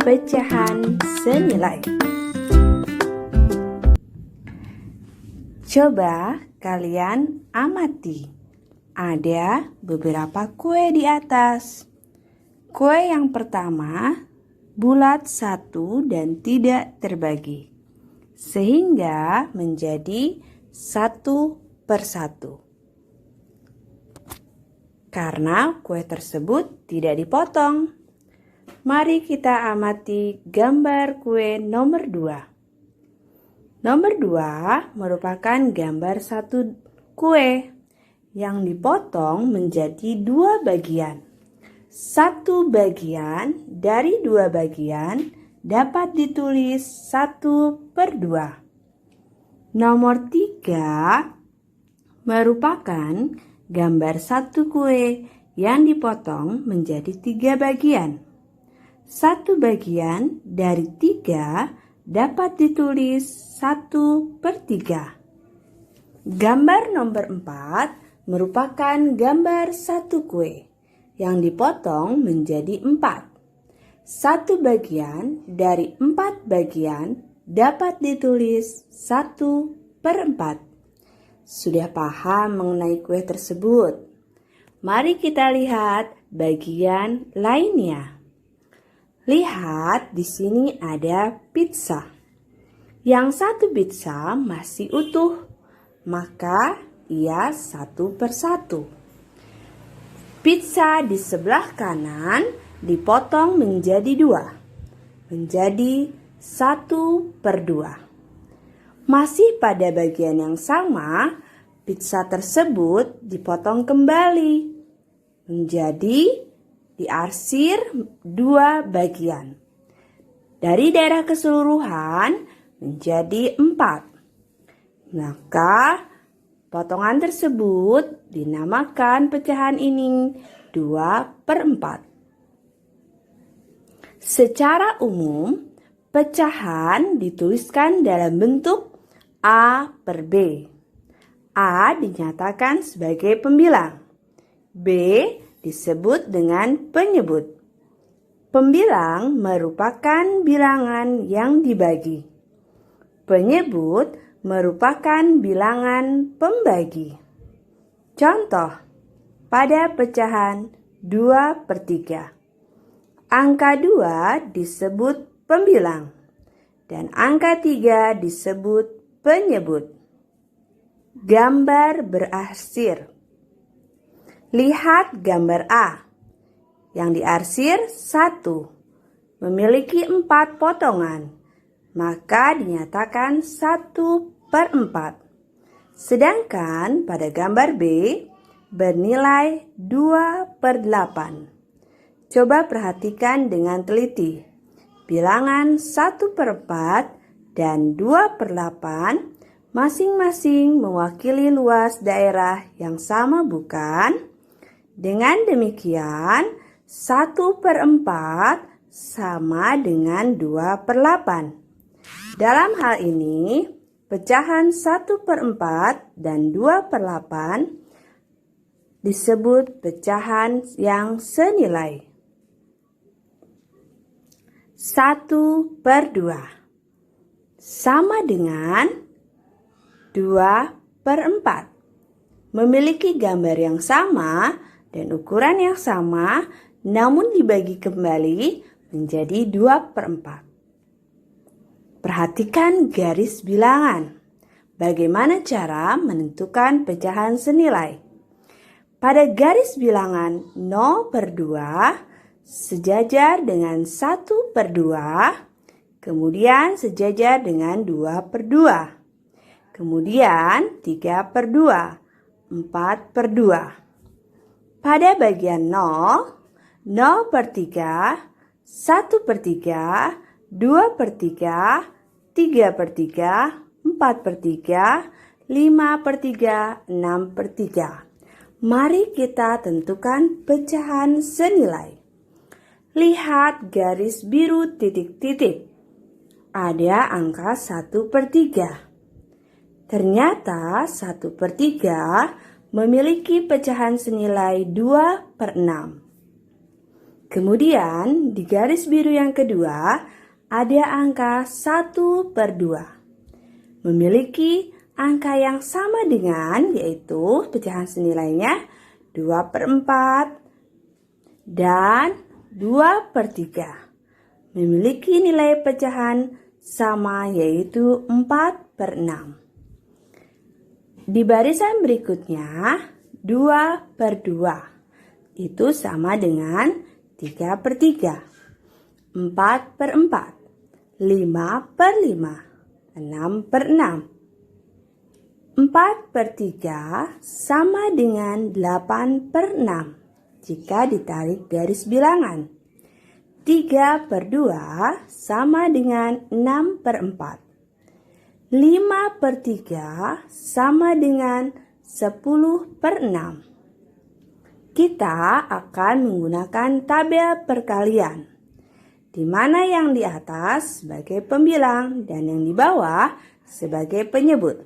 pecahan senilai. Coba kalian amati. Ada beberapa kue di atas. Kue yang pertama bulat satu dan tidak terbagi, sehingga menjadi 1/1. Karena kue tersebut tidak dipotong. Mari kita amati gambar kue nomor 2. Nomor 2 merupakan gambar satu kue yang dipotong menjadi 2 bagian. Satu bagian dari 2 bagian dapat ditulis 1/2. Nomor 3 merupakan gambar satu kue yang dipotong menjadi 3 bagian. Satu bagian dari 3 dapat ditulis 1/3. Gambar nomor 4 merupakan gambar satu kue yang dipotong menjadi 4. Satu bagian dari 4 bagian dapat ditulis 1/4. Sudah paham mengenai kue tersebut? Mari kita lihat bagian lainnya. Lihat, di sini ada pizza. Yang satu pizza masih utuh, maka ia 1/1. Pizza di sebelah kanan dipotong menjadi 2, menjadi 1/2. Masih pada bagian yang sama, pizza tersebut dipotong kembali menjadi diarsir 2 bagian. Dari daerah keseluruhan menjadi 4. Maka potongan tersebut dinamakan pecahan ini 2/4. Secara umum, pecahan dituliskan dalam bentuk A/B. A dinyatakan sebagai pembilang. B disebut dengan penyebut. Pembilang merupakan bilangan yang dibagi. Penyebut merupakan bilangan pembagi. Contoh, pada pecahan 2/3. Angka 2 disebut pembilang dan angka 3 disebut penyebut. Gambar berarsir. Lihat gambar A. Yang diarsir 1, memiliki 4 potongan, maka dinyatakan 1/4. Sedangkan pada gambar B bernilai 2/8. Coba perhatikan dengan teliti. Bilangan 1/4 dan 2/8 masing-masing mewakili luas daerah yang sama, bukan? Dengan demikian, 1/4 sama dengan 2/8. Dalam hal ini, pecahan 1/4 dan 2/8 disebut pecahan yang senilai. 1/2 sama dengan 2/4. Memiliki gambar yang sama dan ukuran yang sama, namun dibagi kembali menjadi 2/4. Perhatikan garis bilangan. Bagaimana cara menentukan pecahan senilai? Pada garis bilangan 0/2 sejajar dengan 1/2, kemudian sejajar dengan 2/2, kemudian 3/2, 4/2. Pada bagian 0, 0/3, 1/3, 2/3, 3/3, 4/3, 5/3, 6/3. Mari kita tentukan pecahan senilai. Lihat garis biru titik-titik. Ada angka 1/3. Ternyata 1/3 memiliki pecahan senilai 2/6. Kemudian di garis biru yang kedua ada angka 1/2. Memiliki angka yang sama dengan, yaitu pecahan senilainya 2/4 dan 2/3. Memiliki nilai pecahan sama, yaitu 4/6. Di barisan berikutnya 2/2 itu sama dengan 3/3, 4/4, 5/5, 6/6. 4/3 sama dengan 8/6 jika ditarik garis bilangan. 3/2 sama dengan 6/4. 5/3 sama dengan 10/6. Kita akan menggunakan tabel perkalian, di mana yang di atas sebagai pembilang dan yang di bawah sebagai penyebut.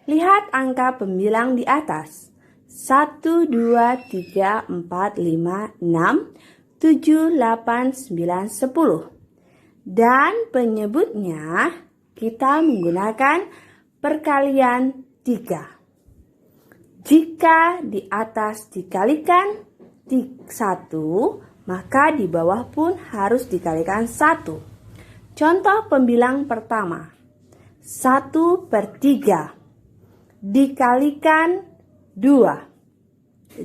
Lihat angka pembilang di atas. 1, 2, 3, 4, 5, 6, 7, 8, 9, 10. Dan penyebutnya kita menggunakan perkalian 3. Jika di atas dikalikan 1, maka di bawah pun harus dikalikan 1. Contoh pembilang pertama, 1/3 dikalikan 2.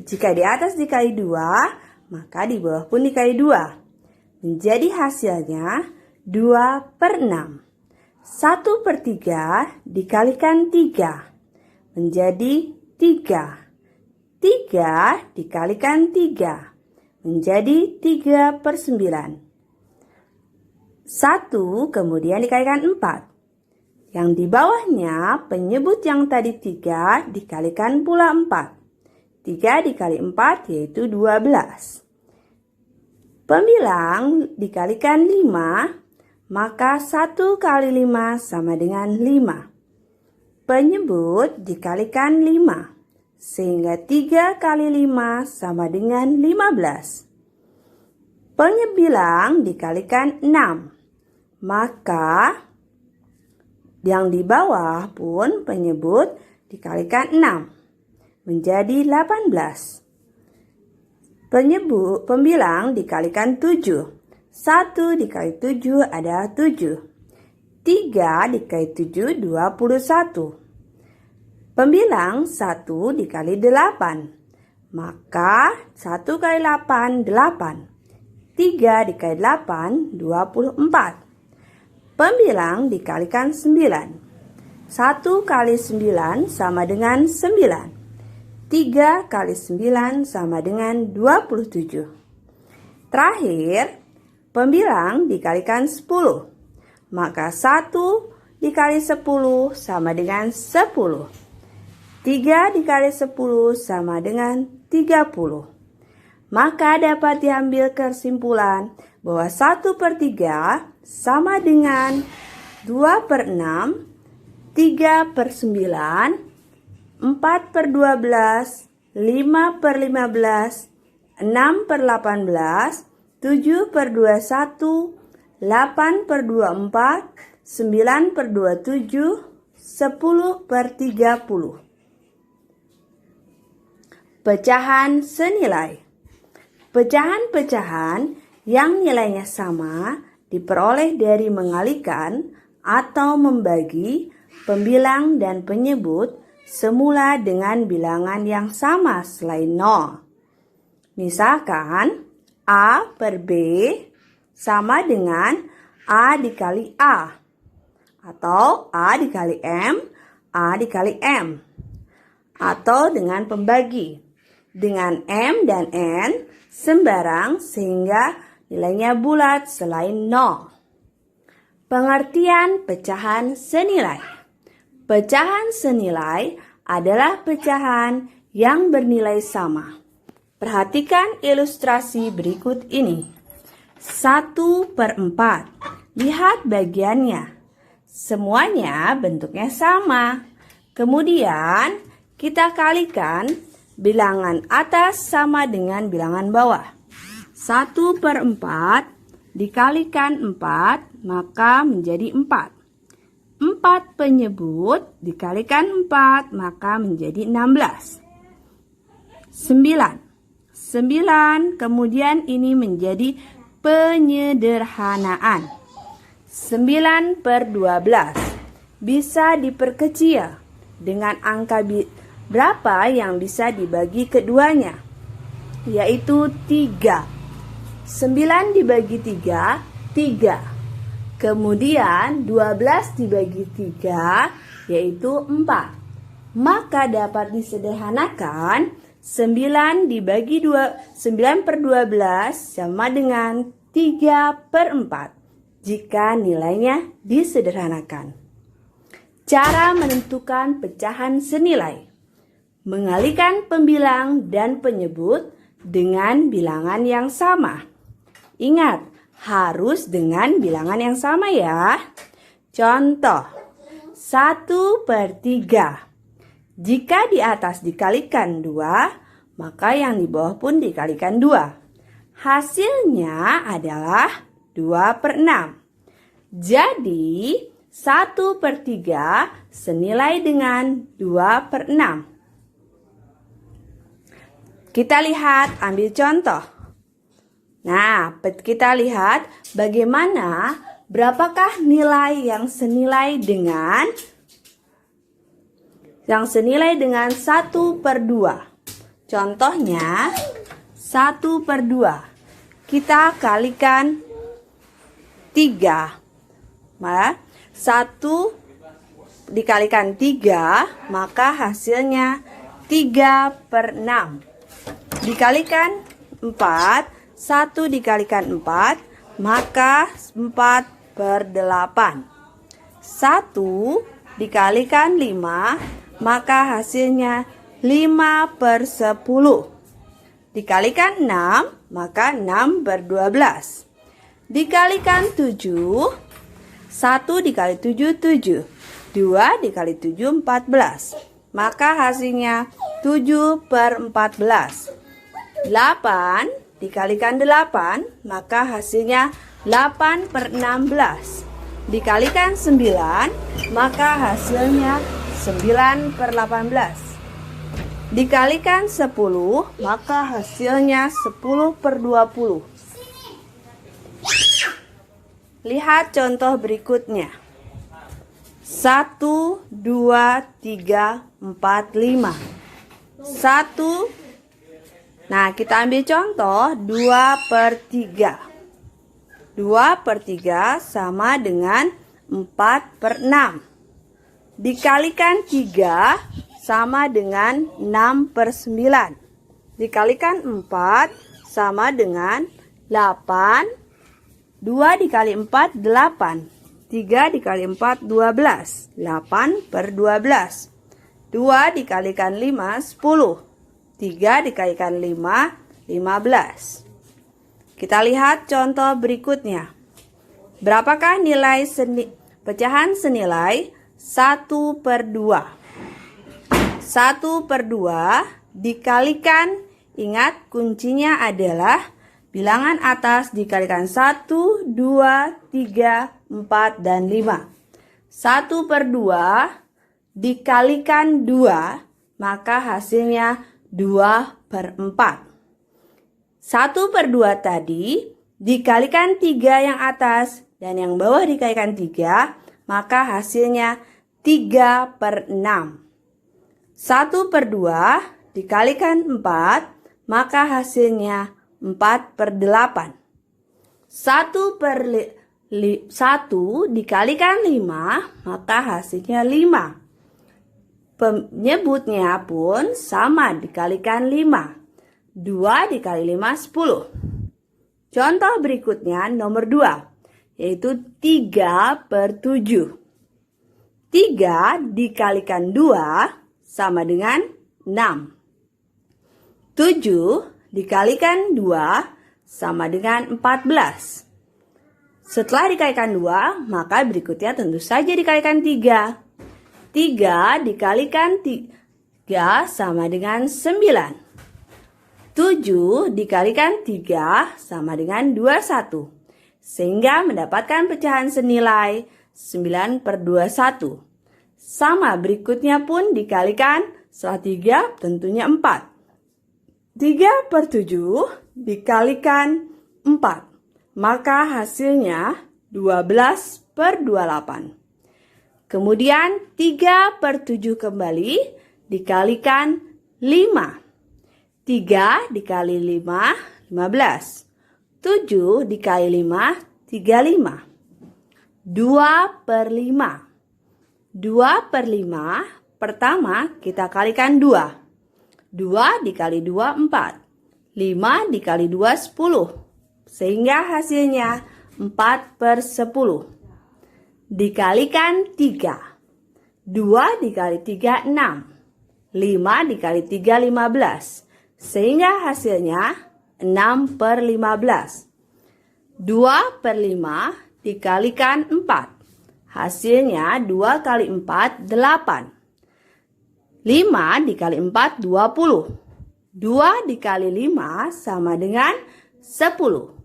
Jika di atas dikali 2, maka di bawah pun dikali 2. Menjadi hasilnya 2/6. 1/3 dikalikan 3 menjadi 3. 3 dikalikan 3 menjadi 3/9. 1 kemudian dikalikan 4. Yang di bawahnya penyebut yang tadi 3 dikalikan pula 4. 3 dikali 4 yaitu 12. Pembilang dikalikan 5, maka 1 kali 5 sama dengan 5. Penyebut dikalikan 5, sehingga 3 kali 5 sama dengan 15. Penyebilang dikalikan 6, maka yang di bawah pun penyebut dikalikan 6 menjadi 18. Pembilang dikalikan 7. 1 dikali 7 adalah 7. 3 dikali 7, 21. Pembilang 1 dikali 8. Maka 1 kali 8, 8. 3 dikali 8, 24. Pembilang dikalikan 9. 1 kali 9 sama dengan 9. 3 kali 9 sama dengan 27. Terakhir, pembilang dikalikan 10. Maka 1 dikali 10 sama dengan 10. 3 dikali 10 sama dengan 30. Maka dapat diambil kesimpulan bahwa 1/3 sama dengan 2/6, 3/9, 4/12, 5/15, 6/18, 7/21, 8/24, 9/27, 10/30. Pecahan senilai. Pecahan-pecahan yang nilainya sama diperoleh dari mengalihkan atau membagi pembilang dan penyebut semula dengan bilangan yang sama selain 0. Misalkan A/B sama dengan A dikali A, atau A dikali M, A dikali M, atau dengan pembagi dengan M dan N sembarang sehingga nilainya bulat selain 0. Pengertian pecahan senilai. Pecahan senilai adalah pecahan yang bernilai sama. Perhatikan ilustrasi berikut ini. 1/4. Lihat bagiannya. Semuanya bentuknya sama. Kemudian kita kalikan bilangan atas sama dengan bilangan bawah. 1/4 dikalikan 4, maka menjadi 4. 4 penyebut dikalikan 4, maka menjadi 16. 9. 9, kemudian ini menjadi penyederhanaan. 9/12 bisa diperkecil dengan angka berapa yang bisa dibagi keduanya, yaitu 3. 9 dibagi 3, 3. Kemudian 12 dibagi 3, yaitu 4. Maka dapat disederhanakan 9 dibagi 9/12 sama dengan 3/4 jika nilainya disederhanakan. Cara menentukan pecahan senilai: mengalihkan pembilang dan penyebut dengan bilangan yang sama. Ingat, harus dengan bilangan yang sama ya. Contoh, 1/3. Jika di atas dikalikan 2, maka yang di bawah pun dikalikan 2. Hasilnya adalah 2/6. Jadi, 1/3 senilai dengan 2/6. Kita lihat, ambil contoh. Nah, kita lihat bagaimana berapakah nilai yang senilai dengan 1/2. Contohnya 1/2. Kita kalikan 3. 1 dikalikan 3, maka hasilnya 3/6. Dikalikan 4, 1 dikalikan 4, maka 4/8. 1 dikalikan 5, maka hasilnya 5/10. Dikalikan 6, maka 6/12. Dikalikan 7, 1 dikali 7, 7. 2 dikali 7, 14. Maka hasilnya 7/14. 8 dikalikan 8, maka hasilnya 8/16. Dikalikan 9, maka hasilnya 9/18. Dikalikan 10, maka hasilnya 10/20. Lihat contoh berikutnya. 1, 2, 3, 4, 5. 1. Nah, kita ambil contoh 2/3. 2/3 sama dengan 4/6. Dikalikan 3 sama dengan 6/9. Dikalikan 4 sama dengan 8. 2 dikali 4, 8. 3 dikali 4, 12. 8/12. 2 dikalikan 5, 10. 3 dikalikan 5, 15. Kita lihat contoh berikutnya. Berapakah nilai pecahan senilai 1/2? 1/2 dikalikan, ingat kuncinya adalah bilangan atas dikalikan 1, 2, 3, 4, dan 5. 1/2 dikalikan 2, maka hasilnya 2/4. 1/2 tadi dikalikan 3 yang atas dan yang bawah dikalikan 3, maka hasilnya 3/6. 1/2 dikalikan 4, maka hasilnya 4/8. 1 dikalikan 5, maka hasilnya 5. Penyebutnya pun sama, dikalikan 5. 2 dikali 5, 10. Contoh berikutnya nomor 2, yaitu 3/7. 3 dikalikan 2 sama dengan 6. 7 dikalikan 2 sama dengan 14. Setelah dikalikan 2, maka berikutnya tentu saja dikalikan 3. 3 dikalikan 3 sama dengan 9. 7 dikalikan 3 sama dengan 21. Sehingga mendapatkan pecahan senilai 9/21. Sama berikutnya pun dikalikan setelah 3 tentunya 4. 3/7 dikalikan 4. Maka hasilnya 12/28. Kemudian 3/7 kembali dikalikan 5. 3 dikali 5, 15. 7 dikali 5, 35. 2/5. 2/5 pertama kita kalikan 2. 2 dikali 2, 4. 5 dikali 2, 10. Sehingga hasilnya 4/10. Dikalikan 3. 2 dikali 3, 6. 5 dikali 3, 15. Sehingga hasilnya 6/15. 2/5 dikalikan 4. Hasilnya 2 kali 4, 8. 5 dikali 4, 20. 2 dikali 5 sama dengan 10.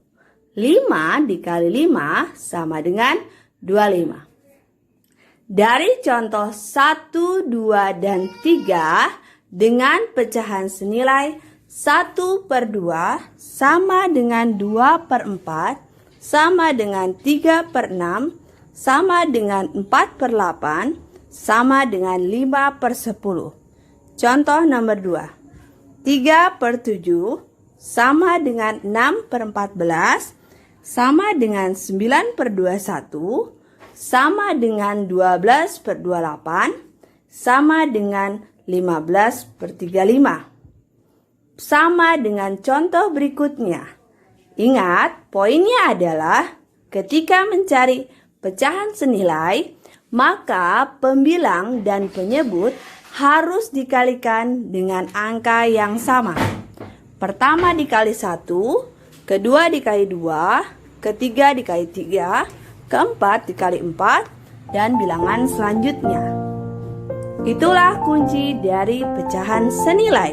5 dikali 5 sama dengan 25. Dari contoh 1, 2, dan 3 dengan pecahan senilai 1/2 sama dengan 2/4 sama dengan 3/6 sama dengan 4/8 sama dengan 5/10. Contoh nomor 2. 3/7 sama dengan 6/14 sama dengan 9/21 sama dengan 12/28 sama dengan 15/35. Sama dengan contoh berikutnya. Ingat, poinnya adalah ketika mencari pecahan senilai, maka pembilang dan penyebut harus dikalikan dengan angka yang sama. Pertama dikali 1, kedua dikali 2, ketiga dikali 3, keempat dikali 4, dan bilangan selanjutnya. Itulah kunci dari pecahan senilai.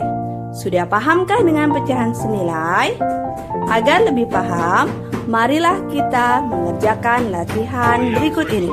Sudah pahamkah dengan pecahan senilai? Agar lebih paham, marilah kita mengerjakan latihan berikut ini.